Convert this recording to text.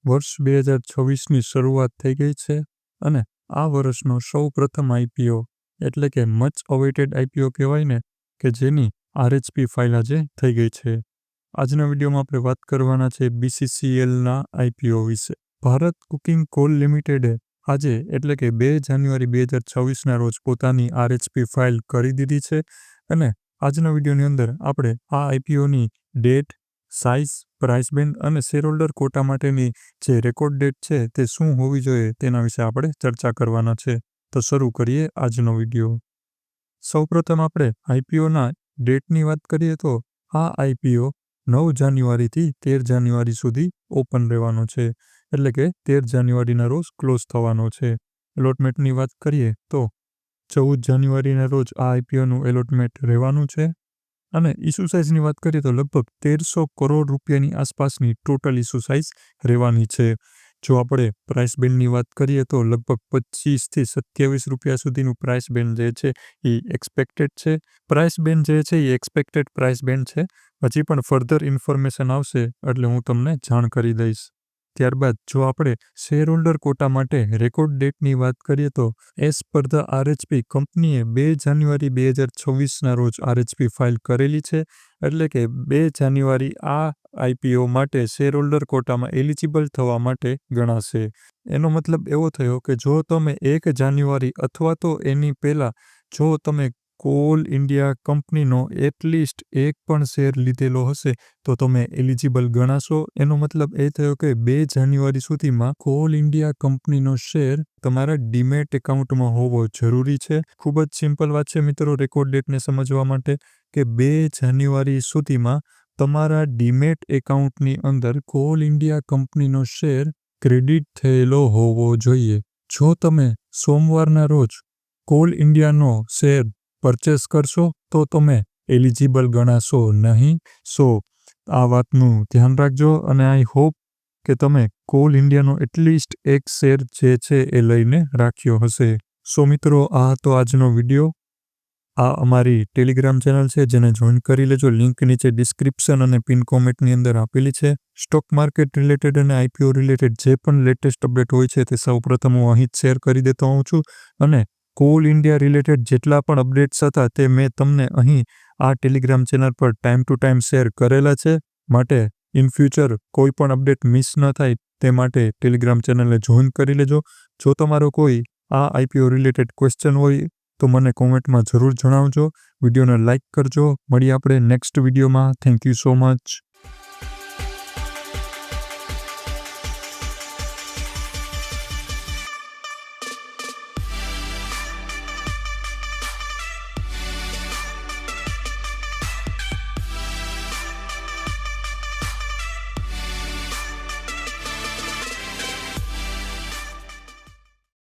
વર્ષ 2026ની શરૂઆત થઈ ગઈ છે અને આ વર્ષનો સૌપ્રથમ આઈપીઓ એટલે કે મચ અવેઇટેડ આઈપીઓ કહેવાય ને કે જેની આરએચપી ફાઇલ આજે થઈ ગઈ છે. આજના વિડીયોમાં આપણે વાત કરવાના છે બીસીસીએલના આઈપીઓ વિશે. ભારત કુકિંગ કોલ લિમિટેડે આજે એટલે કે 2 જાન્યુઆરી 2026ના રોજ પોતાની આરએચપી ફાઇલ કરી દીધી છે અને આજના વિડીયોની અંદર આપણે આ આઈપીઓની ડેટ, સાઇઝ, પ્રાઇસ બેન્ડ અને શેરહોલ્ડર કોટા માટેની જે રેકોર્ડ ડેટ છે તે શું હોવી જોઈએ તેના વિશે આપણે ચર્ચા કરવાના છે. તો શરૂ કરીએ આજનો વિડીયો. સૌપ્રથમ આપણે આઈપીઓના ડેટની વાત કરીએ તો આ આઈપીઓ 9 જાન્યુઆરીથી 13 જાન્યુઆરી સુધી ઓપન રહેવાનો છે. એટલે કે 13 જાન્યુઆરીના રોજ ક્લોઝ થવાનો છે. એલોટમેન્ટની વાત કરીએ તો 14 જાન્યુઆરીના રોજ આ આઈપીઓનું એલોટમેન્ટ રહેવાનું છે. અને ઇસ્યુ સાઇઝની વાત કરીએ તો લગભગ 1300 કરોડ રૂપિયાની આસપાસની ટોટલ ઇસ્યુ સાઇઝ રહેવાની છે. જો આપણે પ્રાઇસ બેન્ડની વાત કરીએ તો લગભગ 25થી 27 રૂપિયા સુધીનું પ્રાઇસ બેન્ડ જે છે એ એક્સપેક્ટેડ છે. પ્રાઇસ બેન્ડ જે છે એ એક્સપેક્ટેડ પ્રાઇસ બેન્ડ છે. હજી પણ ફર્ધર ઇન્ફોર્મેશન આવશે એટલે હું તમને જાણ કરી દઈશ. ત્યારબાદ જો આપણે શેરહોલ્ડર કોટા માટે રેકોર્ડ ડેટની વાત કરીએ તો એઝ પર ધ આરએચપી કંપનીએ 2 જાન્યુઆરી 2026ના રોજ આરએચપી ફાઇલ કરેલી છે. એટલે કે 2 જાન્યુઆરી આ આઈપીઓ માટે શેરહોલ્ડર કોટામાં એલિજિબલ થવા માટે ગણાશે. એનો મતલબ એવો થયો કે જો તમે 1 જાન્યુઆરી અથવા તો એની પહેલાં જો તમે કોલ ઇન્ડિયા કંપનીનો એટલીસ્ટ એક પણ શેર લીધેલો હશે તો તમે એલિજિબલ ગણાશો. એનો મતલબ એ થયો કે 2 જાન્યુઆરી સુધીમાં કોલ ઇન્ડિયા કંપનીનો શેર તમારા ડીમેટ એકાઉન્ટમાં હોવો જરૂરી છે. ખૂબ જ સિમ્પલ વાત છે મિત્રો રેકોર્ડ ડેટને સમજવા માટે કે 2 જાન્યુઆરી સુધીમાં તમારા ડીમેટ એકાઉન્ટની અંદર કોલ ઇન્ડિયા કંપનીનો શેર ક્રેડિટ થયેલો હોવો જોઈએ. જો તમે સોમવારના રોજ કોલ ઇન્ડિયાનો શેર પરચેસ કરશો તો તમે એલિજિબલ ગણાશો નહીં. સો આ વાતનું ધ્યાન રાખજો અને આઈ હોપ કે તમે કોલ ઇન્ડિયાનો એટલીસ્ટ એક શેર જે છે એ લઈને રાખ્યો હશે. સો મિત્રો આ હતો આજનો વિડીયો. આ અમારી ટેલિગ્રામ ચેનલ છે જેને જોઈન કરી લેજો. લિંક નીચે ડિસ્ક્રિપ્શન અને પિન કોમેન્ટની અંદર આપેલી છે. સ્ટોક માર્કેટ રિલેટેડ અને આઈપીઓ રિલેટેડ જે પણ લેટેસ્ટ અપડેટ હોય છે તે સૌપ્રથમ હું અહીં જ શેર કરી દેતો હોઉં છું અને કોલ ઇન્ડિયા રિલેટેડ જેટલા પણ અપડેટ્સ હતા તે મેં તમને અહીં આ ટેલિગ્રામ ચેનલ પર ટાઈમ ટુ ટાઈમ શેર કરેલા છે. માટે ઇન ફ્યુચર કોઈ પણ અપડેટ મિસ ન થાય તે માટે ટેલિગ્રામ ચેનલને જોઈન કરી લેજો. જો તમારો કોઈ આ આઈપીઓ રિલેટેડ ક્વેશ્ચન હોય તો મને કોમેન્ટમાં જરૂર જણાવજો. વિડીયોને લાઇક કરજો. મળીએ આપણે નેક્સ્ટ વિડીયોમાં. Thank you so much.